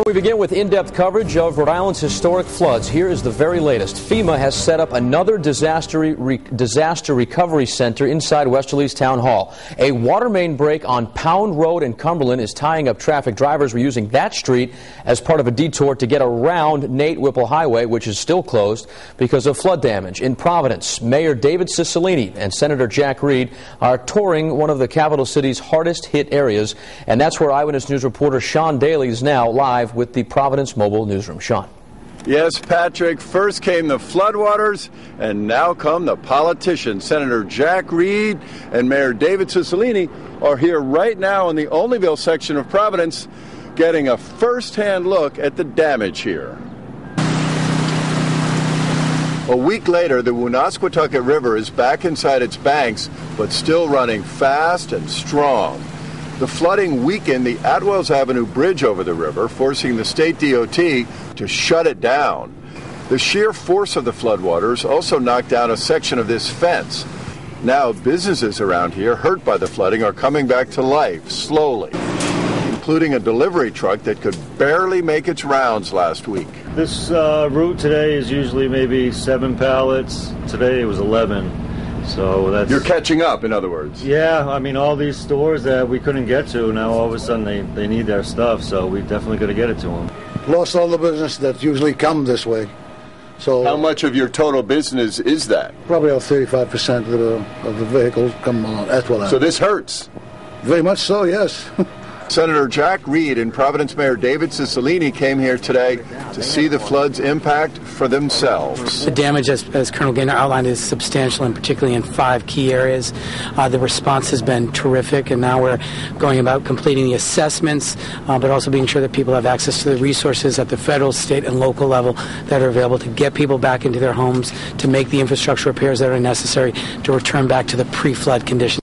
We begin with in-depth coverage of Rhode Island's historic floods. Here is the very latest. FEMA has set up another disaster recovery center inside Westerly's Town Hall. A water main break on Pound Road in Cumberland is tying up traffic. Drivers were using that street as part of a detour to get around Nate Whipple Highway, which is still closed because of flood damage. In Providence, Mayor David Cicilline and Senator Jack Reed are touring one of the capital city's hardest hit areas, and that's where Eyewitness News reporter Sean Daly is now live with the Providence Mobile Newsroom. Sean. Yes, Patrick, first came the floodwaters, and now come the politicians. Senator Jack Reed and Mayor David Cicilline are here right now in the Olneyville section of Providence, getting a first-hand look at the damage here. A week later, the Woonasquatucket River is back inside its banks, but still running fast and strong. The flooding weakened the Atwells Avenue Bridge over the river, forcing the state DOT to shut it down. The sheer force of the floodwaters also knocked down a section of this fence. Now, businesses around here hurt by the flooding are coming back to life slowly, including a delivery truck that could barely make its rounds last week. This route today is usually maybe 7 pallets. Today it was 11. So that's... You're catching up, in other words. Yeah, I mean, all these stores that we couldn't get to, now all of a sudden they need their stuff, so we definitely got to get it to them. Lost all the business that usually come this way. So how much of your total business is that? Probably about 35% of the vehicles come on Atwell. So this hurts? Very much so, yes. Senator Jack Reed and Providence Mayor David Cicilline came here today to see the flood's impact for themselves. The damage, as Colonel Gaynor outlined, is substantial, and particularly in 5 key areas. The response has been terrific, and now we're going about completing the assessments, but also being sure that people have access to the resources at the federal, state, and local level that are available to get people back into their homes, to make the infrastructure repairs that are necessary to return back to the pre-flood conditions.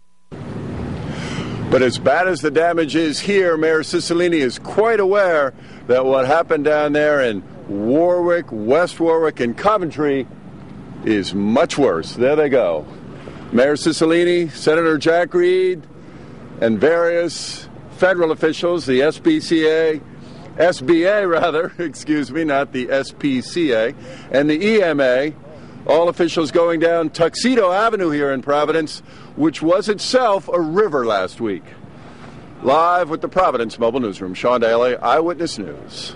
But as bad as the damage is here, Mayor Cicilline is quite aware that what happened down there in Warwick, West Warwick, and Coventry is much worse. There they go. Mayor Cicilline, Senator Jack Reed, and various federal officials, the SBA, not the SPCA, and the EMA, all officials going down Tuxedo Avenue here in Providence, which was itself a river last week. Live with the Providence Mobile Newsroom, Sean Daly, Eyewitness News.